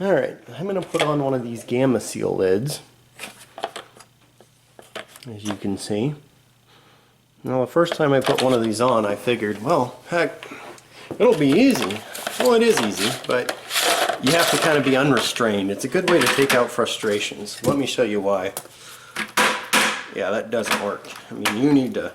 Alright, I'm going to put on one of these Gamma Seal lids, as you can see. Now, the first time I put one of these on, I figured, well, heck, it'll be easy. Well, it is easy, but you have to kind of be unrestrained. It's a good way to take out frustrations. Let me show you why. Yeah, that doesn't work. I mean, you need to...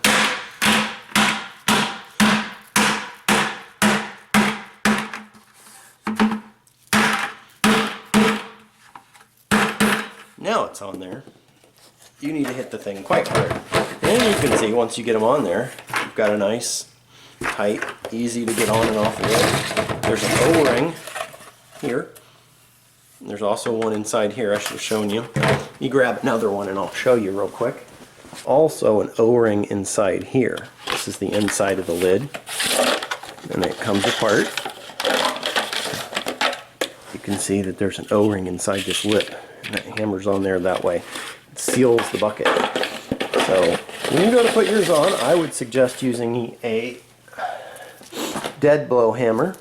Now it's on there. You need to hit the thing quite hard. And you can see once you get them on there, you've got a nice, tight, easy to get on and off the lid. There's an O-ring here. And there's also one inside here I should have shown you. You grab another one and I'll show you real quick. Also an O-ring inside here. This is the inside of the lid. And it comes apart. You can see that there's an O-ring inside this lip. And that hammers on there that way. It seals the bucket. So when you go to put yours on, I would suggest using a dead blow hammer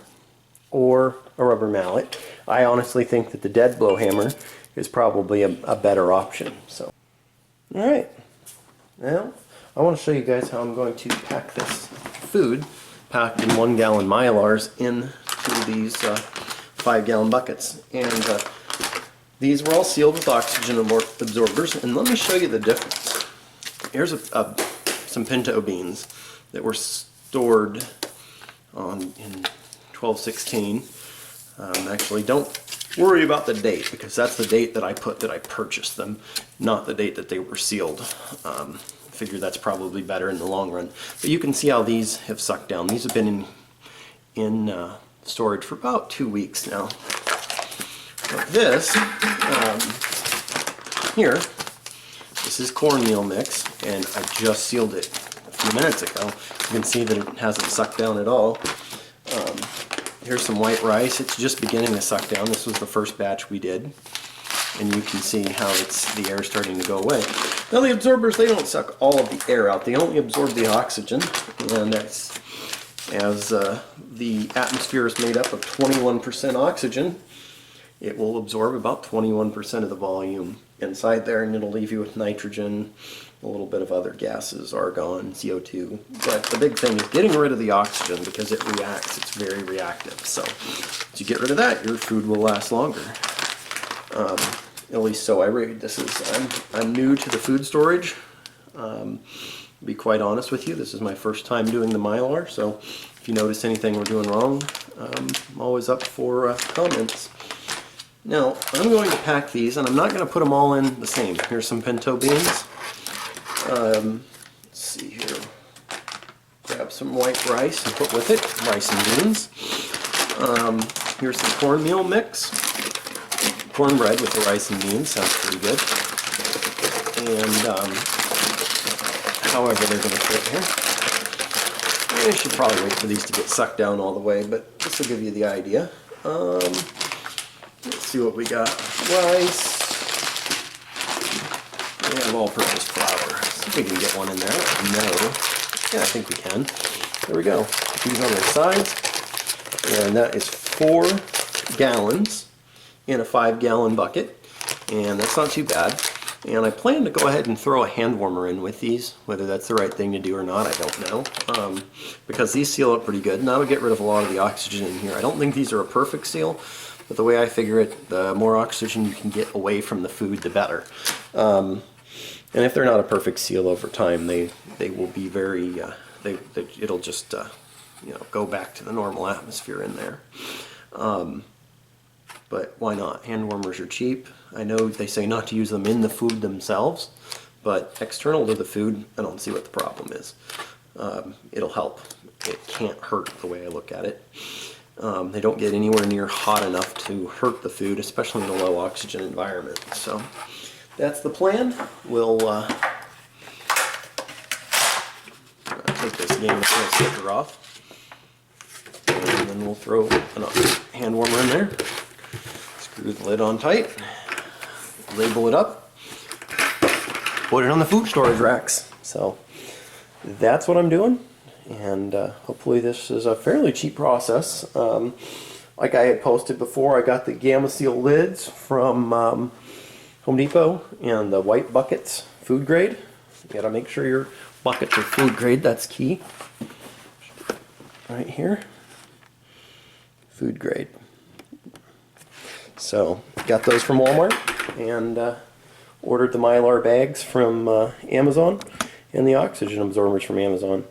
or a rubber mallet. I honestly think that the dead blow hammer is probably a better option. So, alright. Now, I want to show you guys how I'm going to pack this food packed in 1 gallon Mylars into these 5-gallon buckets. And these were all sealed with oxygen absorbers, and let me show you the difference. Here's some pinto beans that were stored in 1216. Actually, don't worry about the date, because that's the date that I put that I purchased them, not the date that they were sealed. Figure that's probably better in the long run. But you can see how these have sucked down. These have been in storage for about 2 weeks now. But this, here, this is cornmeal mix, and I just sealed it a few minutes ago. You can see that it hasn't sucked down at all. Here's some white rice. It's just beginning to suck down. This was the first batch we did. And you can see how the air is starting to go away. Now the absorbers, they don't suck all of the air out. They only absorb the oxygen. And that's, as the atmosphere is made up of 21% oxygen, it will absorb about 21% of the volume inside there, and it'll leave you with nitrogen, a little bit of other gases, argon, CO2. But the big thing is getting rid of the oxygen, because it reacts. It's very reactive. So as you get rid of that, your food will last longer. At least so I read. I'm new to the food storage. To be quite honest with you, this is my first time doing the Mylar, so if you notice anything we're doing wrong, I'm always up for comments. Now, I'm going to pack these, and I'm not going to put them all in the same. Here's some pinto beans. Let's see here. Grab some white rice and put with it, rice and beans. Here's some cornmeal mix. Cornbread with the rice and beans, sounds pretty good. And however they're going to fit here. I should probably wait for these to get sucked down all the way, but this will give you the idea. Let's see what we got. Rice. We have all-purpose flour. See if we can get one in there. No. Yeah, I think we can. There we go. Put these on their sides. And that is 4 gallons in a 5-gallon bucket. And that's not too bad. And I plan to go ahead and throw a hand warmer in with these. Whether that's the right thing to do or not, I don't know. Because these seal up pretty good, and that'll get rid of a lot of the oxygen in here. I don't think these are a perfect seal, but the way I figure it, the more oxygen you can get away from the food, the better. And if they're not a perfect seal over time, they will be very, it'll just go back to the normal atmosphere in there. But why not? Hand warmers are cheap. I know they say not to use them in the food themselves, but external to the food, I don't see what the problem is. It'll help. It can't hurt the way I look at it. They don't get anywhere near hot enough to hurt the food, especially in a low oxygen environment. So that's the plan. We'll take this Game of Thrones sticker off, and then we'll throw a hand warmer in there. Screw the lid on tight, label it up, put it on the food storage racks. So that's what I'm doing, and hopefully this is a fairly cheap process. I like I had posted before, I got the Gamma Seal lids from Home Depot, and the white buckets, food grade. You gotta make sure your buckets are food grade, that's key. Right here, food grade. So, got those from Walmart, and ordered the Mylar bags from Amazon, and the oxygen absorbers from Amazon.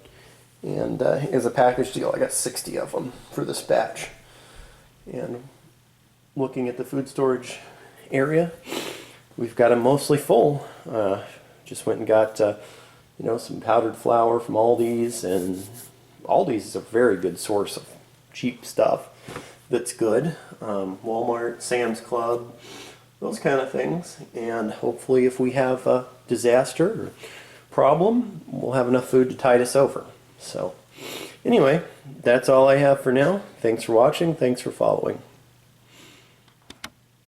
And as a package deal, I got 60 of them for this batch. And looking at the food storage area, we've got them mostly full. Just went and got you know, some powdered flour from Aldi's, and Aldi's is a very good source of cheap stuff that's good. Walmart, Sam's Club, those kind of things. And hopefully if we have a disaster or problem, we'll have enough food to tide us over. So anyway, that's all I have for now. Thanks for watching. Thanks for following.